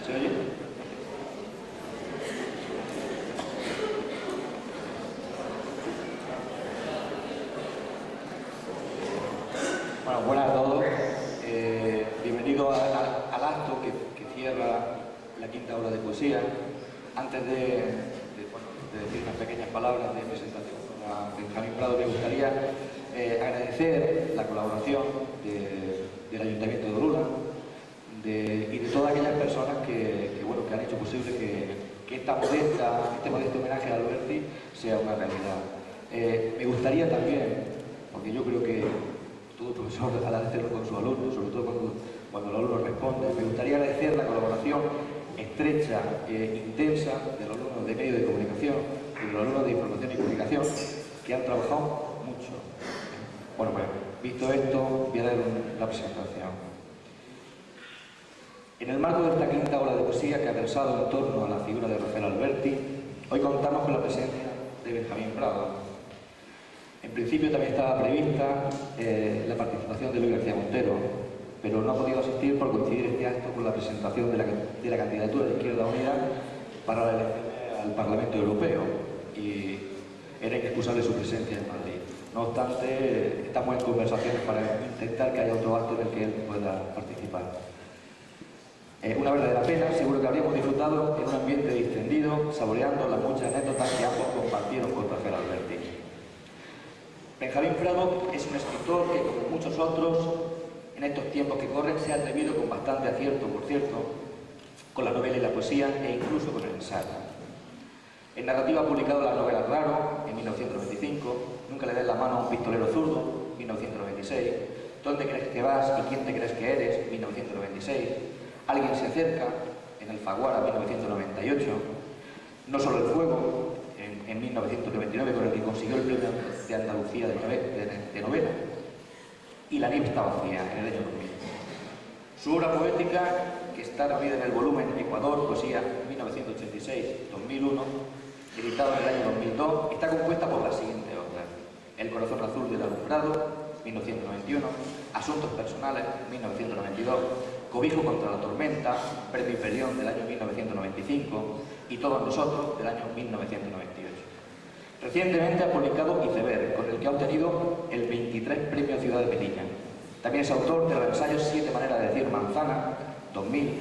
¿Se oye? Bueno, buenas a todos. Bienvenidos al acto que cierra la quinta obra de poesía. Antes de decir unas pequeñas palabras de presentación a Benjamín Prado, me gustaría agradecer la colaboración del Ayuntamiento de Orula y de todas aquellas personas que han hecho posible que este modesto homenaje a Alberti sea una realidad. Me gustaría también, porque yo creo que todo profesor ha de hacerlo con sus alumnos, sobre todo cuando los alumnos responden, me gustaría agradecer la colaboración estrecha e intensa de los alumnos de medios de comunicación y de los alumnos de información y comunicación que han trabajado mucho. Bueno, pues, visto esto, voy a dar la presentación. En el marco de esta quinta obra de poesía que ha versado en torno a la figura de Rafael Alberti, hoy contamos con la presencia de Benjamín Prado. En principio también estaba prevista la participación de Luis García Montero, pero no ha podido asistir por coincidir este acto con la presentación de la candidatura de Izquierda Unida para la elección al Parlamento Europeo y era inexcusable su presencia en Madrid. No obstante, estamos en conversaciones para intentar que haya otro acto en el que él pueda participar. Una verdadera pena, seguro que habríamos disfrutado en un ambiente distendido, saboreando las muchas anécdotas que ambos compartieron con Rafael Alberti. Benjamín Prado es un escritor que, como muchos otros, en estos tiempos que corren, se ha atrevido con bastante acierto, por cierto, con la novela y la poesía e incluso con el ensayo. En narrativa ha publicado las novelas Raro, en 1925, Nunca le des la mano a un pistolero zurdo, 1996, ¿Dónde crees que vas y quién te crees que eres?, 1996, Alguien se acerca, en Alfaguara, 1998, No solo el fuego, en 1999, con el que consiguió el premio de Andalucía de novela, y La nieve está vacía, en el año 2000. Su obra poética, que está reunida en el volumen Ecuador, Poesía, 1986-2001, editado en el año 2002, está compuesta por las siguientes obras: El corazón azul del alumbrado, 1991, Asuntos personales, 1992, Cobijo contra la tormenta, Premio Hiperión del año 1995 y Todos nosotros del año 1998. Recientemente ha publicado Iceberg, con el que ha obtenido el 23 Premio Ciudad de Melilla. También es autor de los ensayos Siete maneras de decir manzana, 2000,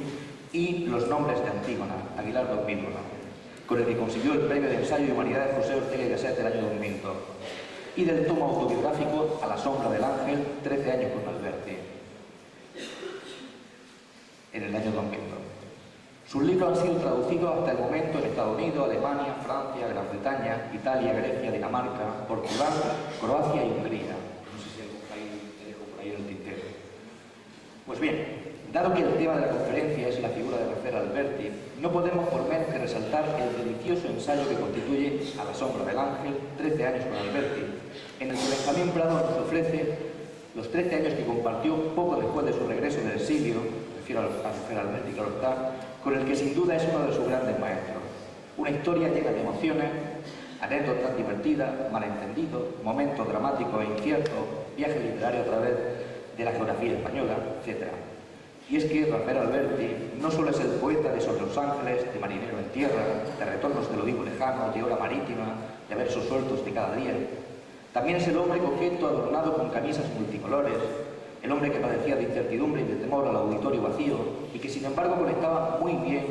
y Los nombres de Antígona, Aguilar, 2001, con el que consiguió el Premio de Ensayo y Humanidades José Ortega y Gasset del año 2002. Y del tomo autobiográfico A la sombra del ángel, 13 años con Alberti, en el año 2002. Sus libros han sido traducidos hasta el momento en Estados Unidos, Alemania, Francia, Gran Bretaña, Italia, Grecia, Dinamarca, Portugal, Croacia y Hungría. No sé si algún país te dejo por ahí en el tintero. Pues bien, dado que el tema de la conferencia es la figura de Rafael Alberti, no podemos por menos que resaltar el delicioso ensayo que constituye A la sombra del ángel, 13 años con Alberti, en el que Benjamín Prado nos ofrece los 13 años que compartió poco después de su regreso del exilio, refiero a Rafael Alberti, claro está, con el que sin duda es uno de sus grandes maestros. Una historia llena de emociones, anécdotas divertidas, malentendidos, momentos dramáticos e inciertos, viaje literario a través de la geografía española, etc. Y es que Rafael Alberti no solo es el poeta de Sobre los ángeles, de Marinero en tierra, de Retornos del Odivo lejano, de Hora marítima, de Versos sueltos de cada día. También es el hombre coqueto adornado con camisas multicolores, el hombre que padecía de incertidumbre y de temor al auditorio vacío y que sin embargo conectaba muy bien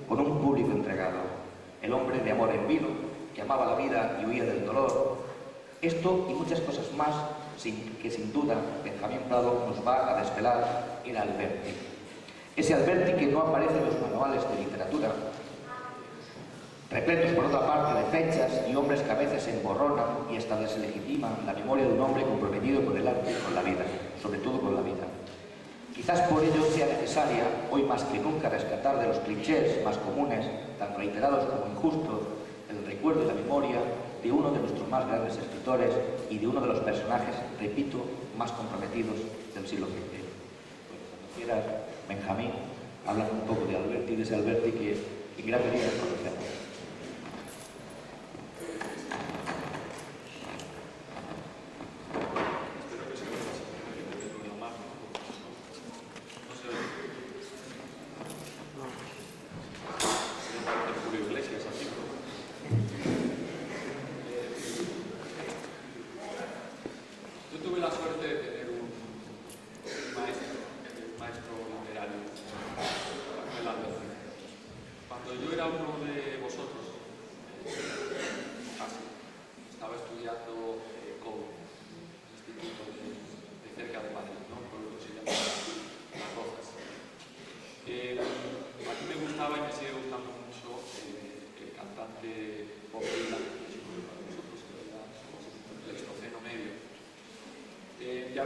con un público entregado. El hombre de amor en vilo, que amaba la vida y huía del dolor. Esto y muchas cosas más que sin duda Benjamín Prado nos va a desvelar era Alberti. Ese Alberti que no aparece en los manuales de literatura, repletos por otra parte de fechas y hombres que a veces se emborronan y hasta deslegitiman la memoria de un hombre comprometido con el arte y con la vida, sobre todo con la vida. Quizás por ello sea necesaria, hoy más que nunca, rescatar de los clichés más comunes, tan reiterados como injustos, el recuerdo y la memoria de uno de nuestros más grandes escritores y de uno de los personajes, repito, más comprometidos del siglo XX. Bueno, cuando quieras, Benjamín, hablar un poco de Alberti y de ese Alberti que en gran medida conocemos.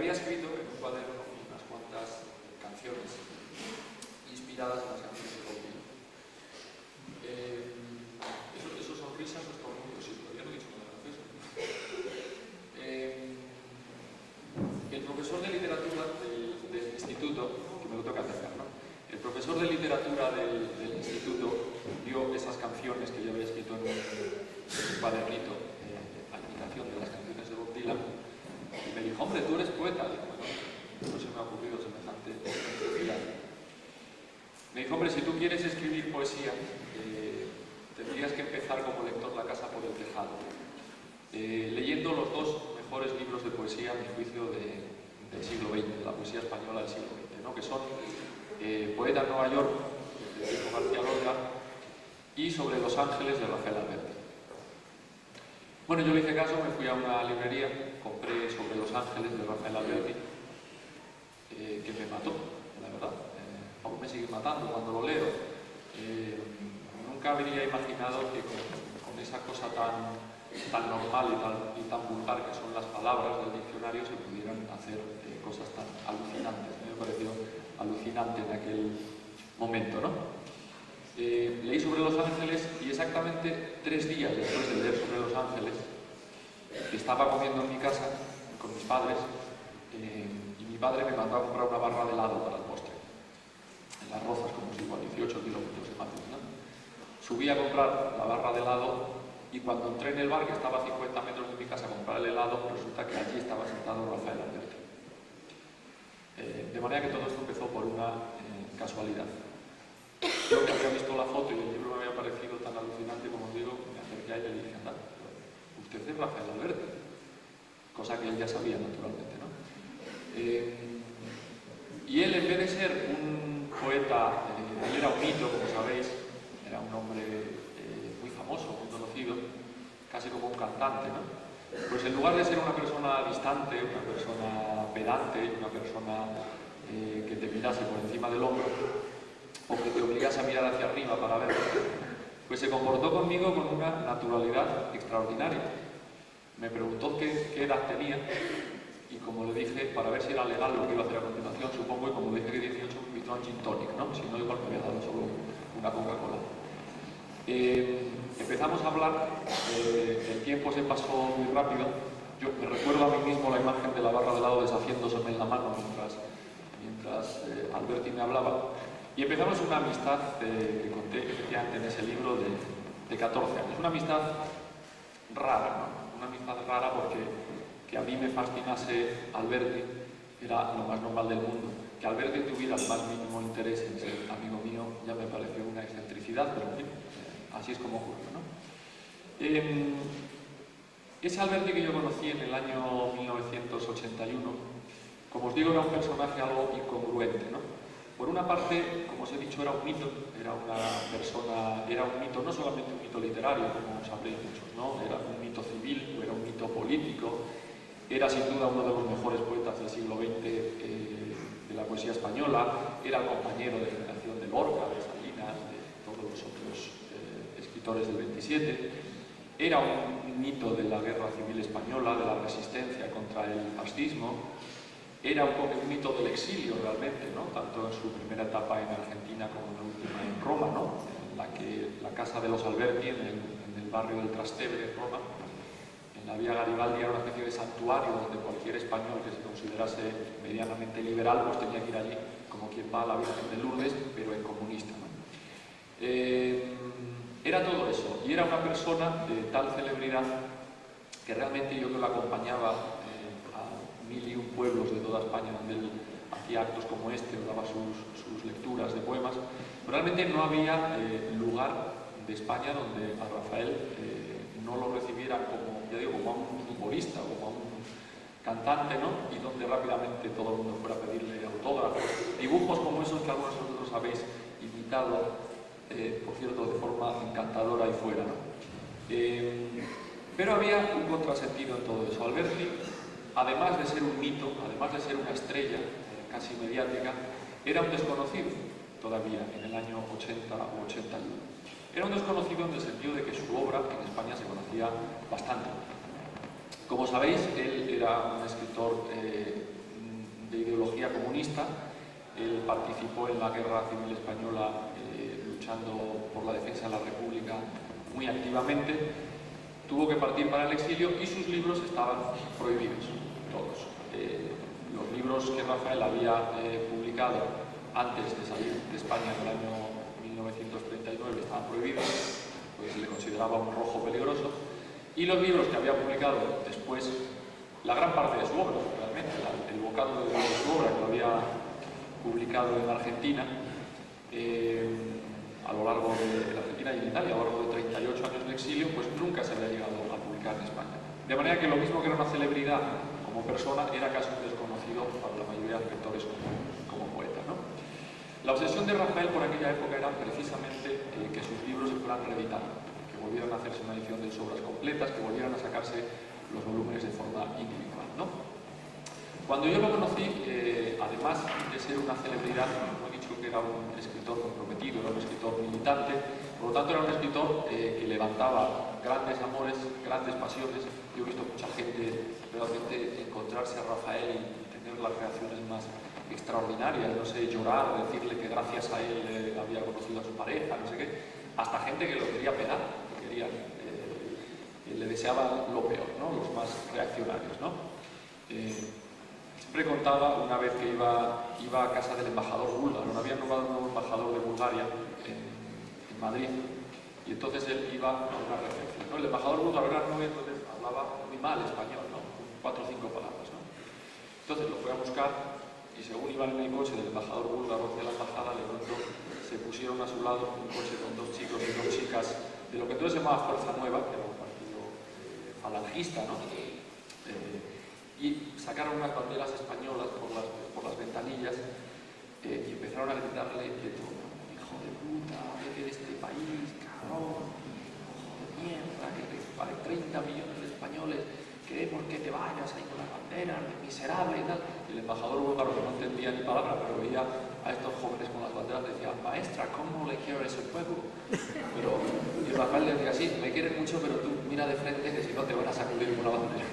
había escrito en un cuaderno unas cuantas canciones inspiradas en las canciones de Bob Dylan. Eso son risas o estornudos, sí, todavía no he dicho nada de eso. El profesor de literatura del instituto, que me lo toca acercar, ¿no? El profesor de literatura del instituto vio esas canciones que yo había escrito en un cuadernito a imitación de las canciones de Bob Dylan y me dijo, hombre, tú eres poeta. Y bueno, no se me ha ocurrido semejante facilidad. Me dijo, hombre, si tú quieres escribir poesía, tendrías que empezar como lector La casa por el tejado, leyendo los dos mejores libros de poesía, a mi juicio, del siglo XX, de la poesía española del siglo XX, ¿no? Que son Poeta en Nueva York, de Diego García Lorca, y Sobre los ángeles, de Rafael Alberti. Bueno, yo le hice caso, me fui a una librería, compré Sobre los ángeles, de Rafael Alberti, que me mató, la verdad. Aún me sigue matando cuando lo leo. Nunca habría imaginado que con esa cosa tan normal y tan vulgar que son las palabras del diccionario se pudieran hacer cosas tan alucinantes. Me pareció alucinante en aquel momento, ¿no? Leí Sobre los ángeles y exactamente 3 días después de leer Sobre los ángeles estaba comiendo en mi casa con mis padres y mi padre me mandó a comprar una barra de helado para el postre en Las Rozas, como si igual 18 kilómetros de Madrid, ¿no? Subí a comprar la barra de helado y cuando entré en el bar, que estaba a 50 metros de mi casa, a comprar el helado, resulta que allí estaba sentado Rafael Alberti. De manera que todo esto empezó por una casualidad. Yo que había visto la foto y el libro me había parecido tan alucinante como os digo, me acerqué a ella y le dije, anda, usted es Rafael Alberti, cosa que él ya sabía naturalmente, ¿no? Y él, en vez de ser un poeta, él era un mito, como sabéis, era un hombre muy famoso, muy conocido, casi como un cantante, ¿no? Pues en lugar de ser una persona distante, una persona pedante, una persona que te mirase por encima del hombro, o que te obligase a mirar hacia arriba para verlo, pues se comportó conmigo con una naturalidad extraordinaria. Me preguntó qué edad tenía y como le dije, para ver si era legal lo que iba a hacer a continuación, supongo, y como le dije que 18, me invitó a un gin tonic, ¿no? Si no, igual me había dado solo una Coca-Cola. Empezamos a hablar, el tiempo se pasó muy rápido. Yo me recuerdo a mí mismo la imagen de la barra de helado deshaciéndoseme en la mano mientras Alberti me hablaba. Y empezamos una amistad que conté efectivamente en ese libro de 14 años. Una amistad rara, ¿no? Una amistad rara porque que a mí me fascinase Alberti era lo más normal del mundo. Que Alberti tuviera el más mínimo interés en ser amigo mío ya me pareció una excentricidad, pero en fin, así es como ocurrió, ¿no? Ese Alberti que yo conocí en el año 1981, como os digo, era un personaje algo incongruente, ¿no? Por una parte, como os he dicho, era un mito, era una persona, era un mito, no solamente un mito literario, como sabréis muchos, ¿no? Era un mito civil, era un mito político, era sin duda uno de los mejores poetas del siglo XX de la poesía española, era el compañero de generación de Lorca, de Salinas, de todos los otros escritores del 27, era un mito de la guerra civil española, de la resistencia contra el fascismo. Era un poco un mito del exilio realmente, ¿no? Tanto en su primera etapa en Argentina como en la última en Roma, ¿no? En la que la casa de los Alberti, en el barrio del Trastevere, en Roma, en la vía Garibaldi, era una especie de santuario donde cualquier español que se considerase medianamente liberal pues tenía que ir allí, como quien va a la Virgen de Lourdes, pero en comunista, ¿no? Era todo eso, y era una persona de tal celebridad que realmente yo que lo acompañaba 1001 pueblos de toda España donde él hacía actos como este o daba sus lecturas de poemas, realmente no había lugar de España donde a Rafael no lo recibieran como, ya digo, como a un futbolista o como a un cantante, ¿no? Y donde rápidamente todo el mundo fuera a pedirle autógrafos, dibujos como esos que algunos de vosotros habéis imitado, por cierto, de forma encantadora y fuera, ¿no? Pero había un contrasentido en todo eso. Alberti, además de ser un mito, además de ser una estrella casi mediática, era un desconocido todavía en el año 80 o 81. Era un desconocido en el sentido de que su obra en España se conocía bastante. Como sabéis, él era un escritor de ideología comunista. Él participó en la Guerra Civil Española luchando por la defensa de la República muy activamente. Tuvo que partir para el exilio y sus libros estaban prohibidos, todos. Los libros que Rafael había publicado antes de salir de España en el año 1939 estaban prohibidos, pues se le consideraba un rojo peligroso. Y los libros que había publicado después, la gran parte de su obra, realmente, el bocado de su obra que lo había publicado en Argentina, a lo largo de Argentina y en Italia, a lo largo de 38 años de exilio, pues nunca se había llegado a publicar en España. De manera que lo mismo que era una celebridad como persona, era casi un desconocido para la mayoría de lectores como poeta, ¿no? La obsesión de Rafael por aquella época era precisamente que sus libros se fueran reeditando, que volvieran a hacerse una edición de sus obras completas, que volvieran a sacarse los volúmenes de forma individual, ¿no? Cuando yo lo conocí, además de ser una celebridad, como he dicho que era un escritor comprometido, era un escritor militante, por lo tanto era un escritor que levantaba grandes amores, grandes pasiones. Yo he visto mucha gente realmente encontrarse a Rafael y tener las reacciones más extraordinarias, no sé, llorar, decirle que gracias a él había conocido a su pareja, no sé qué, hasta gente que lo quería pegar, le deseaba lo peor, ¿no? Los más reaccionarios, ¿no? Siempre contaba una vez que iba a casa del embajador búlgaro, no había nombrado un nuevo embajador de Bulgaria en Madrid, y entonces él iba a una recepción, ¿no? El embajador búlgaro era nuevo, entonces hablaba muy mal español, ¿no? 4 o 5 palabras, ¿no? Entonces lo fue a buscar y según iban en el coche del embajador búlgaro hacia la embajada, de pronto se pusieron a su lado un coche con 2 chicos y 2 chicas de lo que entonces se llamaba Fuerza Nueva, que era un partido falangista, ¿no? Y sacaron unas banderas españolas por las ventanillas y empezaron a gritarle de todo: hijo de puta, vete de este país, cabrón, hijo de mierda, que vale 30 millones de españoles, queremos que te vayas ahí con las banderas, miserable y tal. Y el embajador búlgaro, que no entendía ni palabra, pero veía a estos jóvenes con las banderas, decía: maestra, ¿cómo le quiero a ese pueblo? Y Rafael le decía: sí, me quieren mucho, pero tú mira de frente que si no te van a sacudir con una bandera.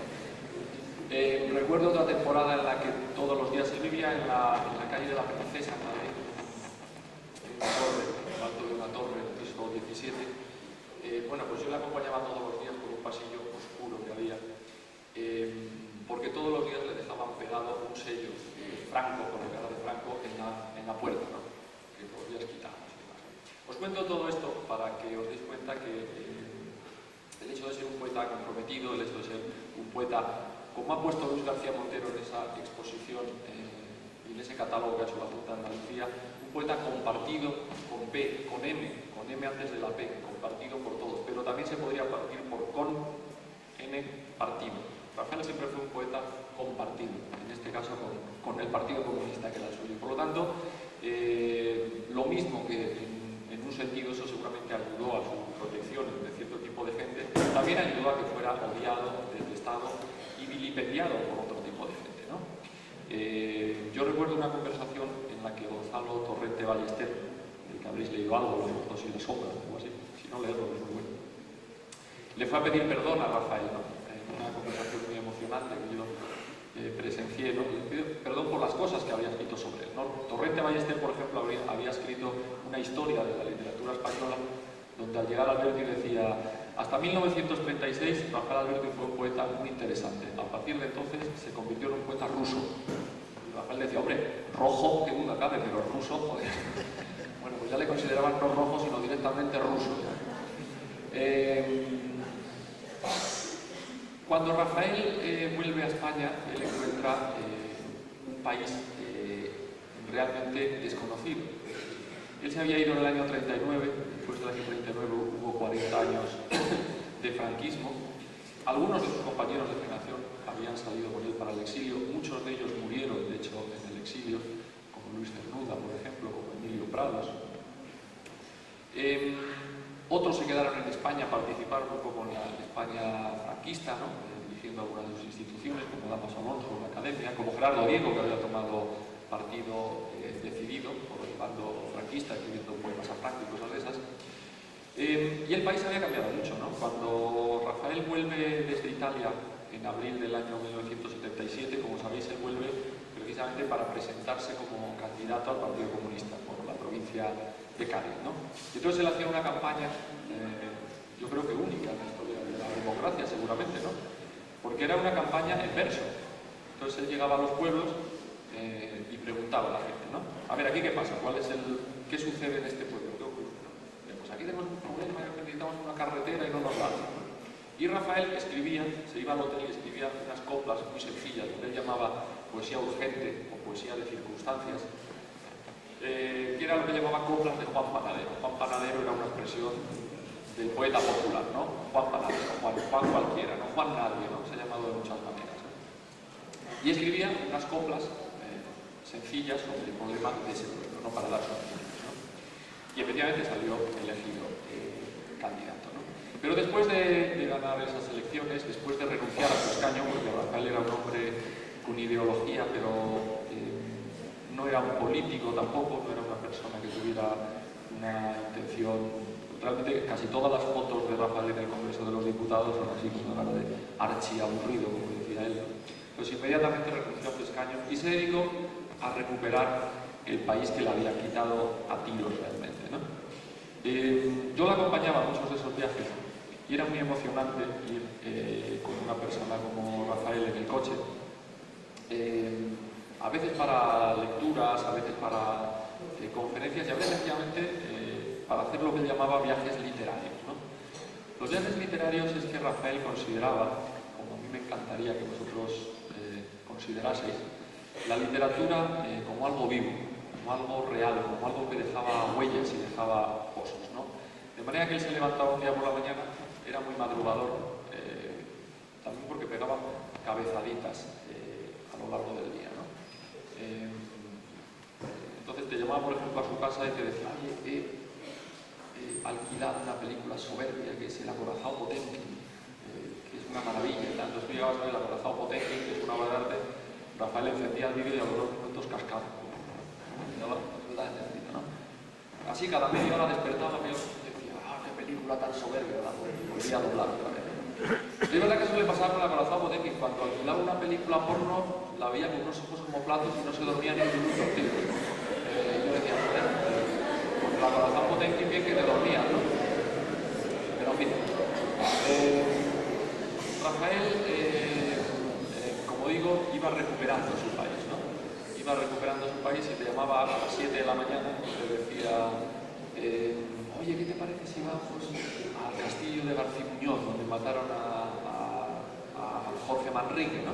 Recuerdo otra temporada en la que todos los días él vivía en la calle de la Princesa, en Madrid, en una torre, en el alto de una torre, en el piso 17. Bueno, pues yo le acompañaba todos los días por un pasillo oscuro que había, porque todos los días le dejaban pegado un sello Franco, con la cara de Franco, en la puerta, ¿no? Que todos los días quitábamos y demás. Os cuento todo esto para que os deis cuenta que el hecho de ser un poeta comprometido, el hecho de ser un poeta, como ha puesto Luis García Montero en esa exposición y en ese catálogo que ha hecho la Junta de Andalucía, un poeta compartido con P, con M antes de la P, compartido por todos, pero también se podría partir por con N partido. Rafael siempre fue un poeta compartido, en este caso con el Partido Comunista, que era el suyo. Por lo tanto, lo mismo que en un sentido eso seguramente ayudó a su protección de cierto tipo de gente, también ayudó a que fuera odiado desde Estado y vilipendiado por otro tipo de gente, ¿no? Yo recuerdo una conversación en la que Gonzalo Torrente Ballester, del que habréis leído algo, Los Muertos y las Sombras, o algo así, si no leerlo es muy bueno, le fue a pedir perdón a Rafael, ¿no? En una conversación muy emocionante que yo presencié, ¿no? Le pido perdón por las cosas que había escrito sobre él, ¿no? Torrente Ballester, por ejemplo, había escrito una historia de la literatura española donde al llegar Alberti decía: hasta 1936 Rafael Alberti fue un poeta muy interesante. A partir de entonces se convirtió en un poeta ruso. Y Rafael decía: hombre, rojo, que duda cabe, pero ruso, joder. Bueno, pues ya le consideraban no rojo, sino directamente ruso. Cuando Rafael vuelve a España, él encuentra un país realmente desconocido. Él se había ido en el año 39, después del año 39 hubo 40 años de franquismo. Algunos de sus compañeros de generación habían salido con él para el exilio, muchos de ellos murieron, de hecho, en el exilio, como Luis Cernuda, por ejemplo, como Emilio Prados. Otros se quedaron en España, participaron un poco en la España franquista, ¿no? Dirigiendo algunas de sus instituciones, como Damos Alonso, la Academia, como Gerardo Diego, que había tomado partido decidido por el bando franquista, escribiendo poemas a Franco y cosas de esas. Y el país había cambiado mucho, ¿no? Cuando Rafael vuelve desde Italia en abril del año 1977, como sabéis, él vuelve precisamente para presentarse como candidato al Partido Comunista por la provincia de Cádiz, ¿no? Y entonces él hacía una campaña, yo creo que única en la historia de la democracia, seguramente, ¿no? Porque era una campaña en verso. Entonces él llegaba a los pueblos y preguntaba a la gente, ¿no? A ver, ¿aquí qué pasa? ¿Qué sucede en este pueblo? ¿Qué ocurre? Pues aquí tenemos un problema, necesitamos una carretera y no nos da. Y Rafael escribía, se iba al hotel y escribía unas coplas muy sencillas, lo que él llamaba poesía urgente o poesía de circunstancias, que era lo que llamaba coplas de Juan Panadero. Juan Panadero era una expresión del poeta popular, ¿no? Juan Panadero, Juan cualquiera, no Juan nadie, ¿no? Se ha llamado de muchas maneras, ¿no? Y escribía unas coplas sencillas sobre el problema de ese pueblo, ¿no? Para dar soluciones, ¿no? Y efectivamente salió elegido candidato, ¿no? Pero después de ganar esas elecciones, después de renunciar a su escaño, porque Rafael era un hombre con ideología, pero no era un político tampoco, no era una persona que tuviera una intención. Realmente casi todas las fotos de Rafael en el Congreso de los Diputados son así con una cara de archiaburrido, como decía él. Pues inmediatamente renunció a su escaño y se dedicó a recuperar el país que le había quitado a tiros realmente, ¿no? Yo la acompañaba a muchos de esos viajes y era muy emocionante ir con una persona como Rafael en el coche, a veces para lecturas, a veces para conferencias y a veces sencillamente para hacer lo que él llamaba viajes literarios, ¿no? Los viajes literarios es que Rafael consideraba, como a mí me encantaría que vosotros consideraseis, la literatura como algo vivo, como algo real, como algo que dejaba huellas y dejaba pozos, ¿no? De manera que él se levantaba un día por la mañana, era muy madrugador, también porque pegaba cabezaditas a lo largo del día, ¿no? Entonces te llamaba, por ejemplo, a su casa y te decía, oye, he alquilado una película soberbia que es El acorazado Potemkin, que es una maravilla. Entonces tú llegabas a ver El acorazado Potemkin, que es una obra de arte. Rafael encendía el vídeo y a los 2 minutos cascaba. ¿No? Así cada media hora despertaba y yo decía, qué película tan soberbia, ¿verdad? Volvía a doblar otra vez. Es verdad que eso le pasaba con El acorazado Potemkin. Cuando alquilaba una película porno, la veía con unos ojos como platos y no se dormía ni un minuto, tío. Yo decía, joder, pues El acorazado Potemkin bien que te dormía, ¿no? Pero en fin. Rafael, como digo, iba recuperando su país, ¿no? Iba recuperando su país y te llamaba a las 7 de la mañana y te decía, oye, ¿qué te parece si vamos al castillo de García Muñoz, donde mataron a Jorge Manrique, ¿no?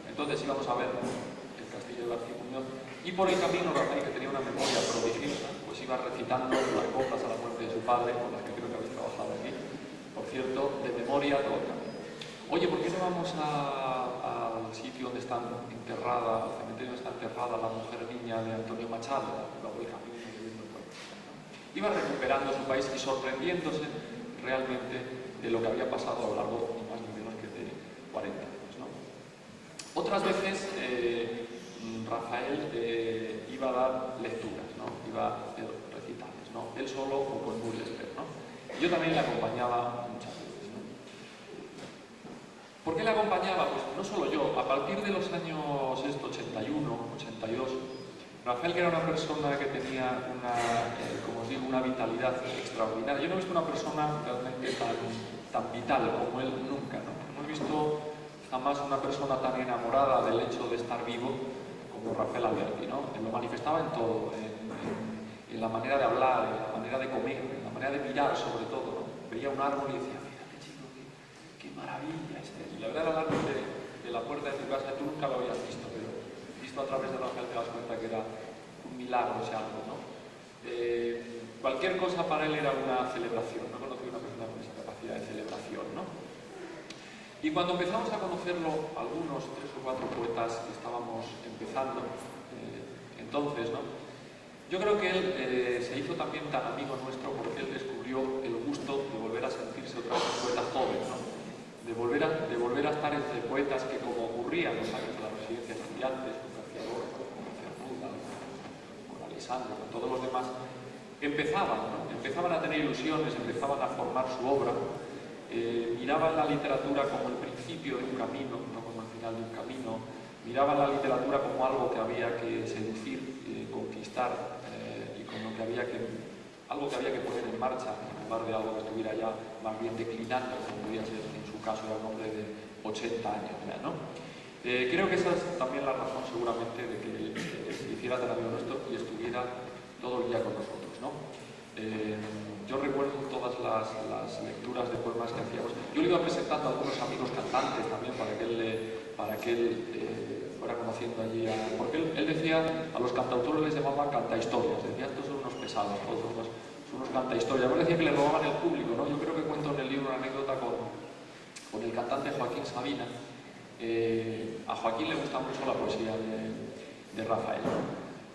Entonces íbamos a ver el castillo de García Muñoz y por el camino Rafael, que tenía una memoria prodigiosa, pues iba recitando las coplas a la muerte de su padre, con las que creo que habéis trabajado aquí, por cierto, de memoria todo el camino. Oye, ¿por qué no vamos al sitio donde está enterrada, al cementerio donde está enterrada la mujer niña de Antonio Machado? Luego el camino, iba recuperando su país y sorprendiéndose realmente de lo que había pasado a lo largo ni más ni menos que de 40 años, ¿no? Otras veces Rafael iba a dar lecturas, ¿no? Iba a hacer recitales, ¿no? Él solo o con Muriel Esper, ¿no? Yo también le acompañaba muchas veces, ¿no? ¿Por qué le acompañaba? Pues no solo yo, a partir de los años 81, 82, Rafael, que era una persona que tenía como os digo, una vitalidad extraordinaria. Yo no he visto una persona realmente tan vital como él nunca, ¿no? No he visto jamás una persona tan enamorada del hecho de estar vivo como Rafael Alberti, ¿no? Lo manifestaba en todo, en la manera de hablar, en la manera de comer, en la manera de mirar sobre todo, ¿no? Veía un árbol y decía, mira qué chico, qué maravilla este. Y la verdad, el árbol de la puerta de tu casa, tú nunca lo habías visto, pero visto a través de Rafael te das cuenta que era un milagro ese árbol, ¿no? Cualquier cosa para él era una celebración. No conocí una persona con esa capacidad de celebración, ¿no? Y cuando empezamos a conocerlo, algunos 3 o 4 poetas que estábamos empezando entonces, ¿no? Yo creo que él se hizo también tan amigo nuestro porque él descubrió el gusto de volver a sentirse otra vez un poeta joven, ¿no? De volver a estar entre poetas que, como ocurría en los años de la residencia de estudiantes, con García Lorca, con Cernuda, con Alessandro, con todos los demás, empezaban a tener ilusiones, empezaban a formar su obra, miraban la literatura como el principio de un camino, no como el final de un camino, Miraban la literatura como algo que había que seducir, conquistar, y como que algo que había que poner en marcha, en lugar de algo que estuviera ya más bien declinando, como podía ser en su caso, era un hombre de 80 años ya, ¿no? Creo que esa es también la razón seguramente de que se hiciera tan amigo nuestro y estuviera todo el día con nosotros, ¿no? Yo recuerdo todas las lecturas de poemas que hacíamos. Yo le iba presentando a algunos amigos cantantes también para que él fuera conociendo allí porque él decía, a los cantautores les llamaban cantahistorias, decía, estos son unos pesados, todos son unos cantahistorias. Me decía que le robaban el público, ¿no? Yo creo que cuento en el libro una anécdota con el cantante Joaquín Sabina. A Joaquín le gusta mucho la poesía de Rafael, ¿no?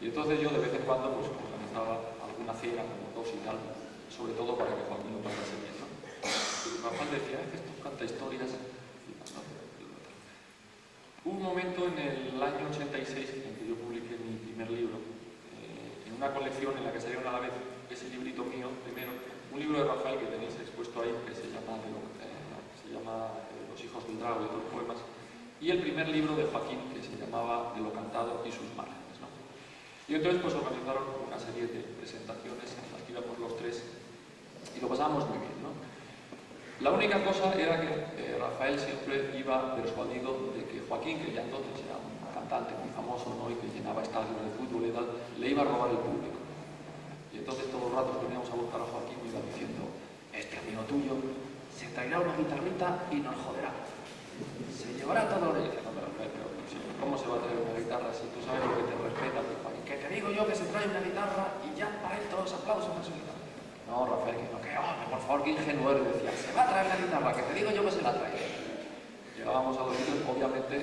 Y entonces yo de vez en cuando pues organizaba alguna cena, como dos y tal, sobre todo para que Joaquín lo pasase bien, ¿no? Y Rafael decía, que esto canta historias. Hubo un momento en el año 86 en que yo publiqué mi primer libro, en una colección en la que salieron a la vez ese librito mío, primero, un libro de Rafael que tenéis expuesto ahí, que se llama Los hijos del Drago y otros poemas, y el primer libro de Joaquín, que se llamaba De lo cantado y sus márgenes, ¿no? Y entonces pues organizaron una serie de presentaciones en las que íbamos los tres y lo pasábamos muy bien, ¿no? La única cosa era que Rafael siempre iba persuadido de que Joaquín, que ya entonces era un cantante muy famoso, ¿no? Y que llenaba estadios de fútbol y tal, le iba a robar el público. Y entonces todos los ratos veníamos a buscar a Joaquín y iba diciendo, este amigo tuyo se traerá una guitarrita y nos joderá. Se llevará todo lo de ella. No, pero ¿cómo se va a traer una guitarra si tú sabes lo que te respeta? Que te digo yo que se trae una guitarra y ya para él todos los aplausos a su guitarra. No, Rafael, que no, por favor, que ingenuo eres. Decía, se va a traer la guitarra, que te digo yo que se la trae. Llegábamos a los sitios, obviamente,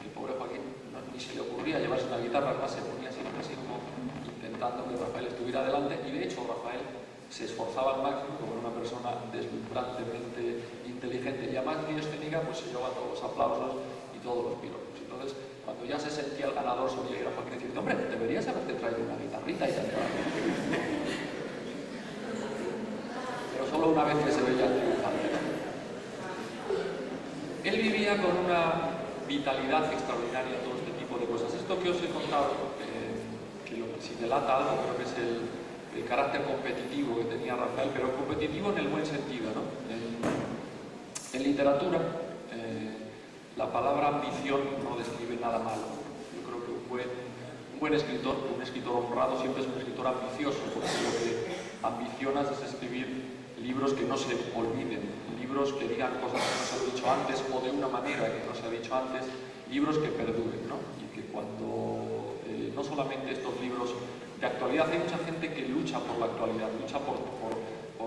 el pobre Joaquín ni se le ocurría llevarse una guitarra, además se ponía siempre así como intentando que Rafael estuviera delante, y de hecho Rafael se esforzaba al máximo, como una persona deslumbrantemente inteligente y además muy escénica, pues se llevaba todos los aplausos y todos los piropos. Entonces, cuando ya se sentía el ganador, solía ir a Joaquín y decir, hombre, deberías haberte traído una guitarrita y ya te va. Pero solo una vez que se veía el triunfante. Él vivía con una vitalidad extraordinaria en todo este tipo de cosas. Esto que os he contado, que si delata algo, creo que es el carácter competitivo que tenía Rafael, pero competitivo en el buen sentido, ¿no? En literatura, la palabra ambición no describe nada malo. Yo creo que un buen escritor, un escritor honrado, siempre es un escritor ambicioso, porque lo que ambicionas es escribir libros que no se olviden, libros que digan cosas que no se han dicho antes o de una manera que no se ha dicho antes, libros que perduren, ¿no? Y que cuando no solamente estos libros de actualidad, hay mucha gente que lucha por la actualidad, lucha por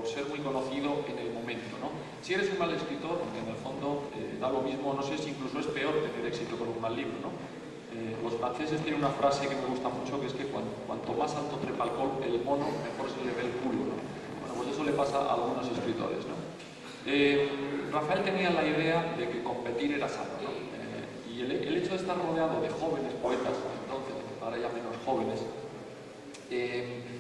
ser muy conocido en el momento, ¿no? Si eres un mal escritor, en el fondo da lo mismo, no sé si incluso es peor tener éxito con un mal libro, ¿no? Los franceses tienen una frase que me gusta mucho, que es que cuanto más alto trepa el mono, mejor se le ve el culo, ¿no? Bueno, pues eso le pasa a algunos escritores, ¿no? Rafael tenía la idea de que competir era sano, ¿no? Y el hecho de estar rodeado de jóvenes poetas, entonces, ahora ya menos jóvenes,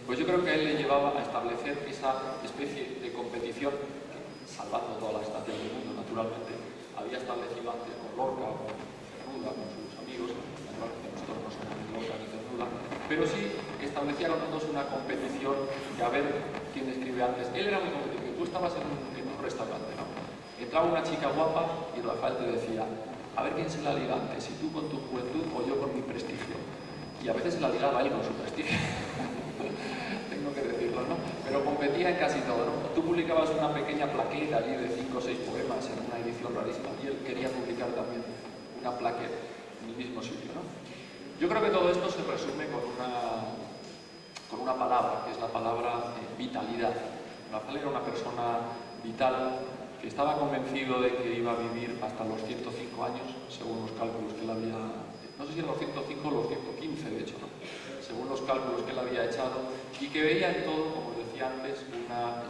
pues yo creo que a él le llevaba a establecer esa especie de competición, salvando todas las estancias del mundo, naturalmente, había establecido antes con Lorca o con Cernuda, con sus amigos, nosotros no somos ni Lorca ni Cernuda, pero sí establecía con todos una competición de a ver quién escribe antes. Él era muy competitivo, tú estabas en un restaurante, ¿no? Entraba una chica guapa y Rafael te decía, a ver quién se la liga antes, si tú con tu juventud o yo con mi prestigio. Y a veces se la ligaba él con su prestigio. Tengo que decirlo, ¿no? Pero competía en casi todo, ¿no? Tú publicabas una pequeña plaqueta allí de 5 o 6 poemas en una edición rarísima y él quería publicar también una plaqueta en el mismo sitio, ¿no? Yo creo que todo esto se resume con una palabra, que es la palabra vitalidad. Rafael era una persona vital que estaba convencido de que iba a vivir hasta los 105 años, según los cálculos que él había... No sé si los 105 o los 115, de hecho, ¿no? Según los cálculos que él había echado, y que veía en todo, como decía antes, una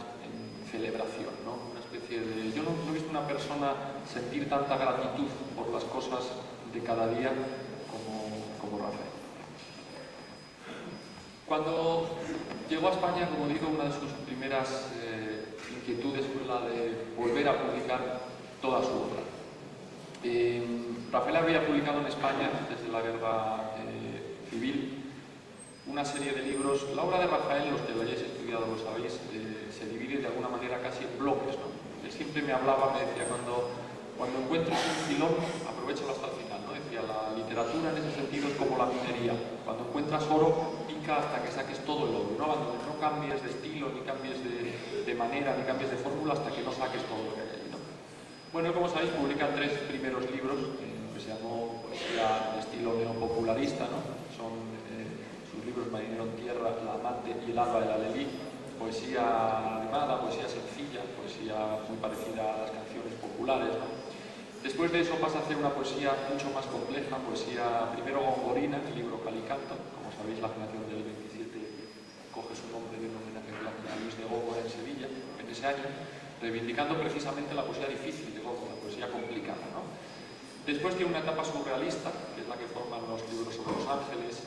celebración, ¿no? Una especie de... Yo no he visto una persona sentir tanta gratitud por las cosas de cada día como Rafael. Cuando llegó a España, como digo, una de sus primeras inquietudes fue la de volver a publicar toda su obra. Rafael había publicado en España desde el la guerra civil, una serie de libros. La obra de Rafael, los que lo hayáis estudiado lo sabéis, se divide de alguna manera casi en bloques, ¿no? Él siempre me hablaba, me decía, cuando encuentres un filón, aprovéchalo hasta el final, ¿no? Decía, la literatura en ese sentido es como la minería. Cuando encuentras oro, pica hasta que saques todo el oro, ¿no? No cambies de estilo, ni cambies de manera, ni cambies de fórmula hasta que no saques todo lo que hay ahí, ¿no? Bueno, como sabéis, publica 3 primeros libros, que se llamó Poesía de estilo neopopularista, ¿no? Son sus libros Marinero en tierra, La amante y El alba de la Lelí, poesía animada, poesía sencilla, poesía muy parecida a las canciones populares, ¿no? Después de eso pasa a hacer una poesía mucho más compleja, poesía primero gongorina, el libro Calicanto. Como sabéis, la generación del 27 coge su nombre de un homenaje a Luis de Góngora en Sevilla en ese año, reivindicando precisamente la poesía difícil de Góngora, la poesía complicada, ¿no? Después tiene una etapa surrealista, que es la que forman los libros sobre los ángeles,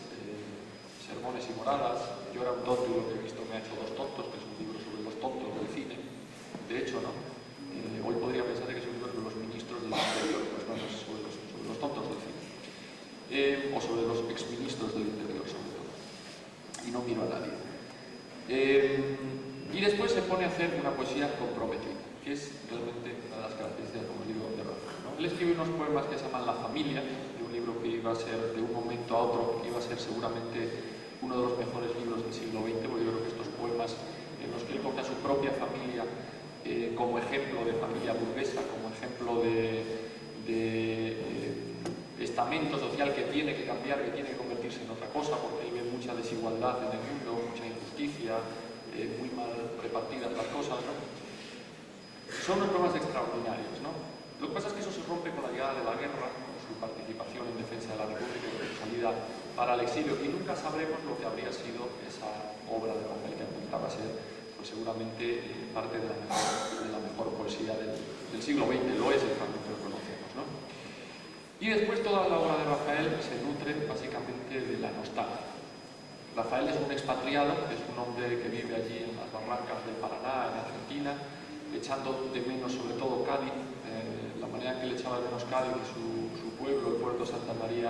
Sermones y moradas, Yo era un tonto y lo que he visto me ha hecho 2 tontos, que es un libro sobre los tontos del cine. De hecho, ¿no? Hoy podría pensar que es un libro sobre los ministros del interior, pues no, es sobre los tontos del cine. O sobre los exministros del interior, sobre todo. Y no miro a nadie. Y después se pone a hacer una poesía comprometida, que es realmente una de las características, como digo, de Rafael, ¿no? Él escribe unos poemas que se llaman La familia, de un libro que iba a ser, de un momento a otro, que iba a ser seguramente uno de los mejores libros del siglo XX, porque yo creo que estos poemas en los que él coge a su propia familia como ejemplo de familia burguesa, como ejemplo de estamento social que tiene que cambiar, que tiene que convertirse en otra cosa, porque él ve mucha desigualdad en el mundo, mucha injusticia, muy mal repartidas las cosas, ¿no? Son unos poemas extraordinarios, ¿no? Lo que pasa es que eso se rompe con la llegada de la guerra, con su participación en defensa de la República y con su salida para el exilio, y nunca sabremos lo que habría sido esa obra de Rafael, que apuntaba a ser, pues seguramente, parte de la mejor poesía del siglo XX, lo es el fragmento que conocemos, ¿no? Y después toda la obra de Rafael se nutre básicamente de la nostalgia. Rafael es un expatriado, es un hombre que vive allí en las barrancas del Paraná, en Argentina, echando de menos sobre todo Cádiz. La manera en que le echaba de menos Cádiz y su pueblo, el puerto de Santa María,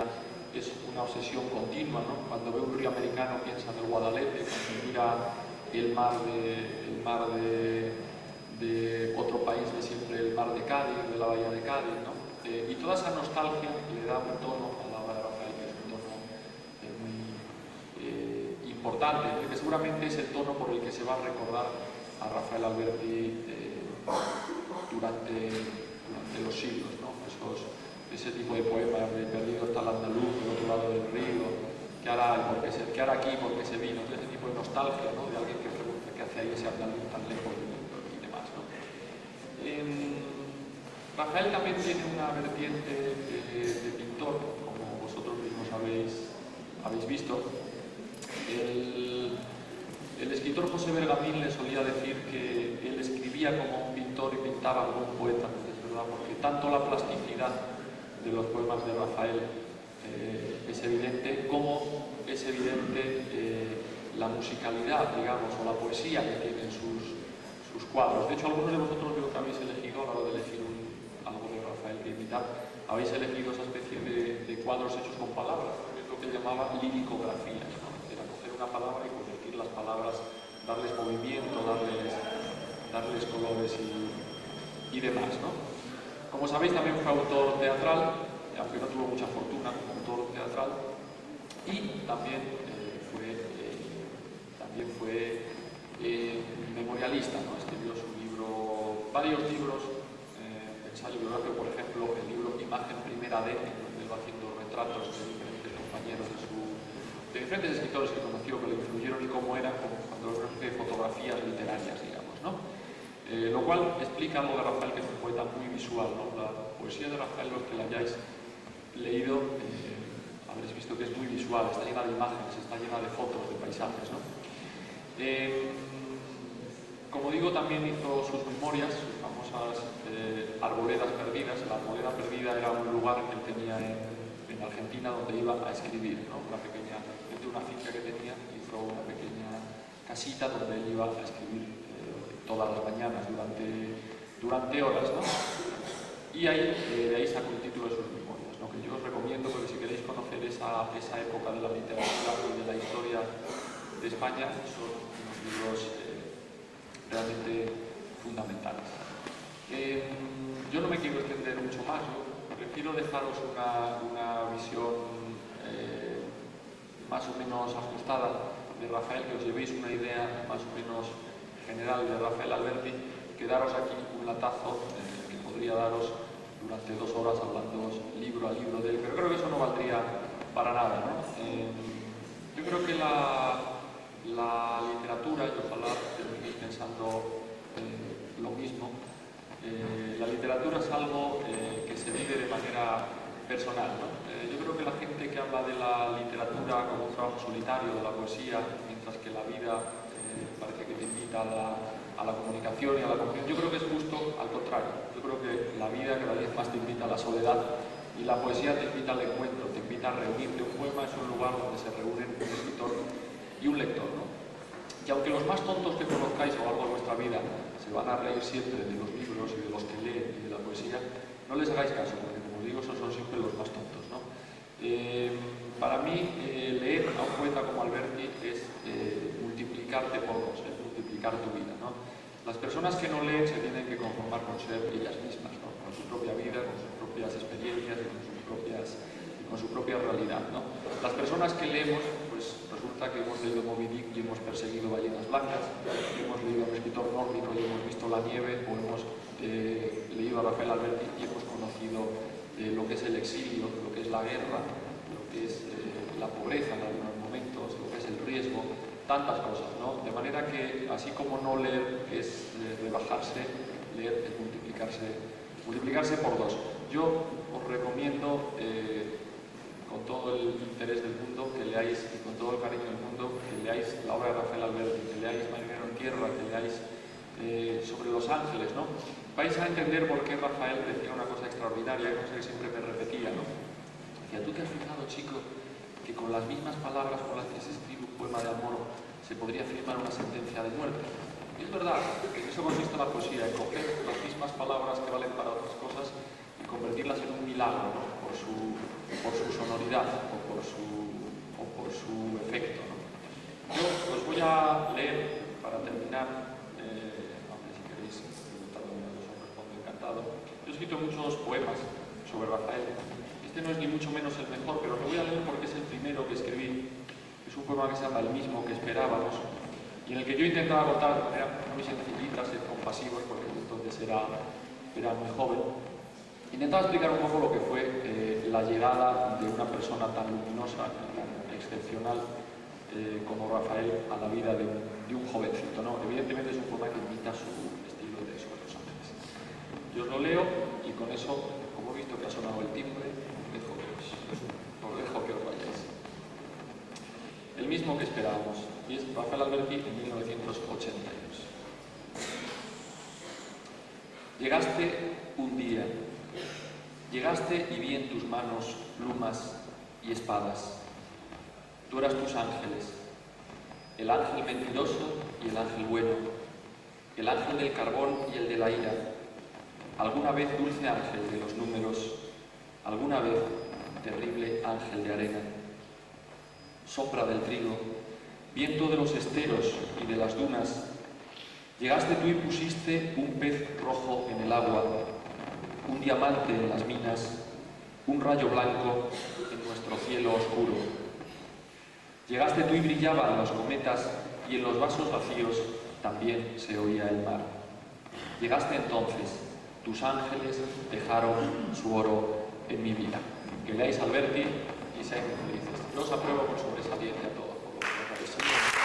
es una obsesión continua, ¿no? Cuando ve un río americano piensa en el Guadalete, cuando mira el mar de otro país de siempre, el mar de Cádiz, de la bahía de Cádiz, ¿no? Y toda esa nostalgia le da un tono a la obra de Rafael, que es un tono muy importante, que seguramente es el tono por el que se va a recordar a Rafael Alberti durante los siglos, ¿no? Ese tipo de poemas de perdido está el andaluz, del otro lado del río, ¿qué hará aquí? ¿Por qué se vino? Ese tipo de nostalgia, ¿no? De alguien que pregunta qué hace ahí ese andaluz tan lejos y demás, ¿no? Rafael también tiene una vertiente de pintor, como vosotros mismos habéis visto. El escritor José Bergamín le solía decir que él escribía como un pintor y pintaba como un poeta, es verdad, porque tanto la plasticidad de los poemas de Rafael es evidente, como es evidente la musicalidad, digamos, o la poesía que tienen sus cuadros. De hecho, algunos de vosotros creo que habéis elegido, a la hora de elegir algo de Rafael que imitar, habéis elegido esa especie de cuadros hechos con palabras, que es lo que él llamaba liricografías, ¿no? Era coger una palabra y convertir las palabras, darles movimiento, darles colores y demás, ¿no? Como sabéis, también fue autor teatral, aunque no tuvo mucha fortuna como autor teatral, y también fue memorialista, ¿no? Escribió varios libros, ensayo biográfico, por ejemplo, el libro Imagen Primera D, donde va haciendo retratos de diferentes compañeros de diferentes escritores que conoció, que le influyeron y cómo eran, cuando era una especie de fotografías literarias, digamos, ¿no? Lo cual explica algo de Rafael, que es un poeta muy visual, ¿no? La poesía de Rafael, los que la hayáis leído, habréis visto que es muy visual, está llena de imágenes, está llena de fotos, de paisajes, ¿no? Como digo, también hizo sus memorias, sus famosas arboledas perdidas. La arboleda perdida era un lugar que él tenía en Argentina donde iba a escribir, ¿no? Dentro de una finca que tenía, hizo una pequeña casita donde él iba a escribir todas las mañanas durante horas, ¿no? Y de ahí sacó el título de sus memorias, ¿no? lo que yo os recomiendo, porque si queréis conocer esa época de la literatura y de la historia de España, son unos libros realmente fundamentales. Yo no me quiero extender mucho más, yo prefiero dejaros una visión más o menos ajustada de Rafael, que os llevéis una idea más o menos general de Rafael Alberti, que daros aquí un latazo que podría daros durante 2 horas hablando libro a libro de él, pero creo que eso no valdría para nada, ¿no? Yo creo que la literatura, y ojalá terminéis pensando lo mismo, la literatura es algo que se vive de manera personal, ¿no? Yo creo que la gente que habla de la literatura como un trabajo solitario, de la poesía, mientras que la vida parece que te invita a la comunicación y a la comprensión, yo creo que es justo al contrario. Yo creo que la vida cada vez más te invita a la soledad y la poesía te invita al encuentro, te invita a reunirte. Un poema es un lugar donde se reúnen un escritor y un lector, ¿no? Y aunque los más tontos que conozcáis a lo largo de vuestra vida se van a reír siempre de los libros y de los que leen y de la poesía, no les hagáis caso, porque como digo, esos son siempre los más tontos, ¿no? Para mí, leer a un poeta como Alberti es multiplicarte por 2, es multiplicar tu vida, ¿no? Las personas que no leen se tienen que conformar con ser ellas mismas, ¿no? Con su propia vida, con sus propias experiencias y con su propia realidad, ¿no? Las personas que leemos, pues resulta que hemos leído Moby Dick y hemos perseguido ballenas blancas, hemos leído a un escritor nórdico y hemos visto la nieve, o hemos leído a Rafael Alberti y hemos conocido lo que es el exilio, lo que es la guerra, lo que es la pobreza en algunos momentos, lo que es el riesgo, tantas cosas, ¿no? De manera que, así como no leer es rebajarse, leer es multiplicarse por 2. Yo os recomiendo, con todo el interés del mundo, que leáis, y con todo el cariño del mundo, que leáis la obra de Rafael Alberti, que leáis Marinero en Tierra, que leáis sobre los ángeles, ¿no? Vais a entender por qué Rafael decía una cosa extraordinaria, una cosa que siempre me repetía, ¿no? Decía, ¿tú te has fijado, chico, que con las mismas palabras con las que se escribe un poema de amor se podría firmar una sentencia de muerte? Y es verdad, que en eso consiste la poesía, en coger las mismas palabras que valen para otras cosas y convertirlas en un milagro, ¿no? Por su sonoridad o por su efecto, ¿no? Yo os voy a leer, para terminar, aunque si queréis preguntarme, os respondo encantado. Yo he escrito muchos poemas sobre Rafael. Este no es ni mucho menos el mejor, pero lo voy a leer porque es el primero que escribí. Es un poema que se llama El mismo que esperábamos, y en el que yo intentaba contar de manera muy sencillita, ser compasivos, porque entonces era muy joven. Intentaba explicar un poco lo que fue la llegada de una persona tan luminosa, tan excepcional como Rafael a la vida de un jovencito, ¿no? Evidentemente es un poema que imita su estilo de Sobre los Ángeles. Yo os lo leo y con eso, como he visto que ha sonado el timbre, os dejo que os vayáis. El mismo que esperábamos, y es Rafael Alberti en 1982. Llegaste un día, llegaste y vi en tus manos plumas y espadas. Tú eras tus ángeles, el ángel mentiroso y el ángel bueno, el ángel del carbón y el de la ira, alguna vez dulce ángel de los números, alguna vez terrible ángel de arena. Sombra del trigo, viento de los esteros y de las dunas, llegaste tú y pusiste un pez rojo en el agua, un diamante en las minas, un rayo blanco en nuestro cielo oscuro. Llegaste tú y brillaban las cometas y en los vasos vacíos también se oía el mar. Llegaste entonces, tus ángeles dejaron su oro en mi vida. Que leáis Alberti y seáis felices. Yo os apruebo por sobresaliente a todos, por lo que os habéis hecho.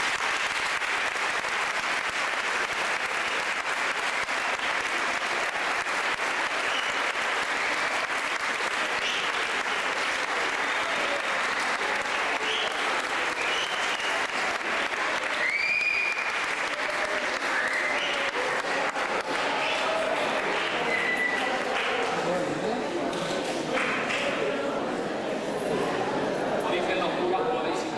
Como dice el Noctura, podéis ir.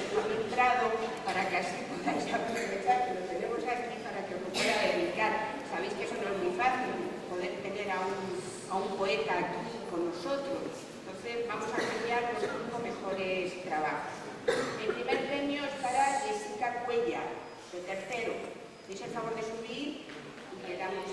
Benjamín Prado, para que así podáis aprovechar que lo tenemos aquí para que os lo pueda dedicar. Sabéis que eso no es muy fácil, poder tener a un poeta aquí con nosotros. Entonces vamos a premiar los 5 mejores trabajos. El primer premio es para Jessica Cuella, de tercero. ¿Hacéis el favor de subir? Y le damos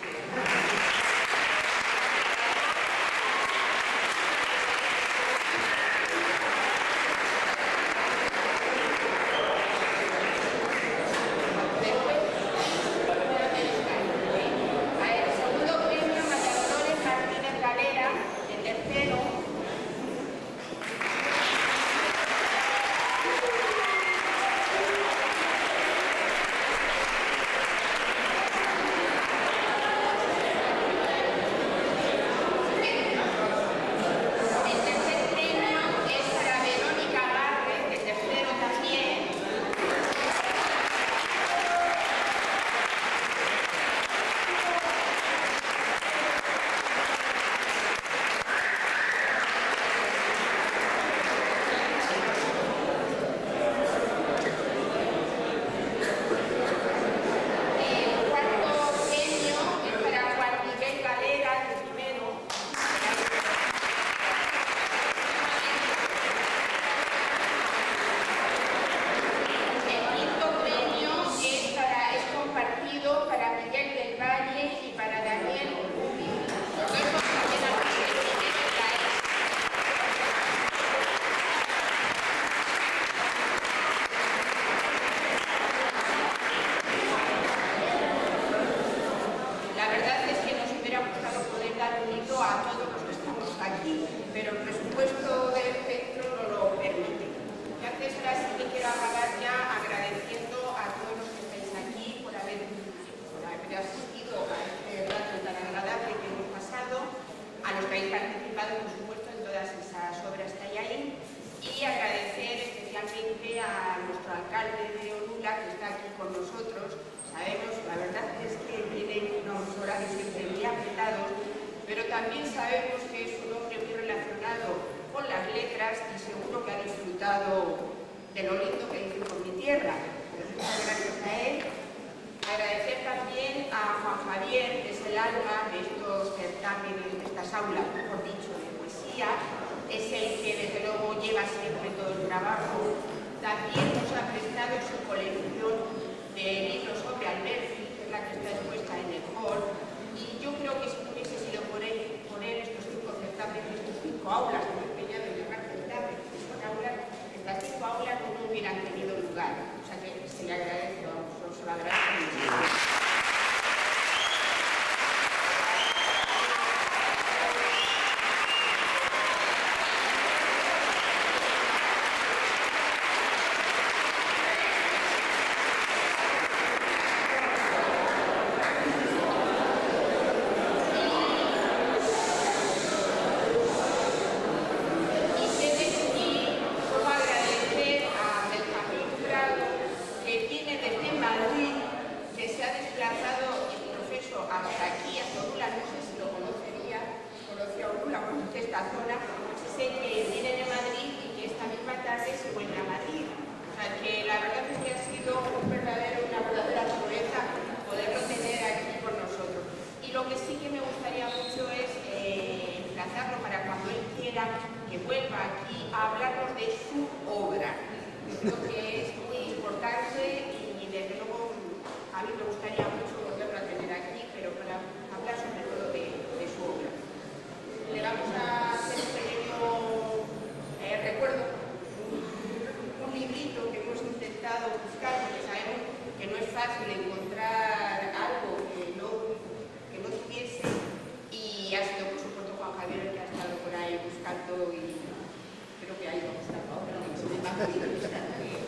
de lo lindo que hizo por mi tierra. Muchas gracias a él. Agradecer también a Juan Javier, que es el alma de estos certámenes, de estas aulas, mejor dicho, de poesía. Es el que desde luego lleva siempre todo el trabajo. También nos ha prestado su colección de libros sobre Alberti, que es la que está expuesta en el hall. Y yo creo que si no hubiese sido por él, estos 5 certámenes, estos 5 aulas, que me he empeñado en llamar certámenes, son aulas, estas 5 aulas no hubieran tenido lugar. O sea que se le agradece, vamos, os lo agradezco muchísimo. Que vuelva aquí a hablarnos de su obra. Yo creo que es muy importante y desde luego a mí me gustaría mucho volverlo a tener aquí, pero para hablar sobre todo de su obra. Le vamos a hacer un pequeño recuerdo, un librito que hemos intentado buscar, porque sabemos que no es fácil encontrar algo que no tuviese, y ha sido por supuesto Juan Javier el que ha estado por ahí buscando, y creo que ahí vamos a estar ahora, no se me va a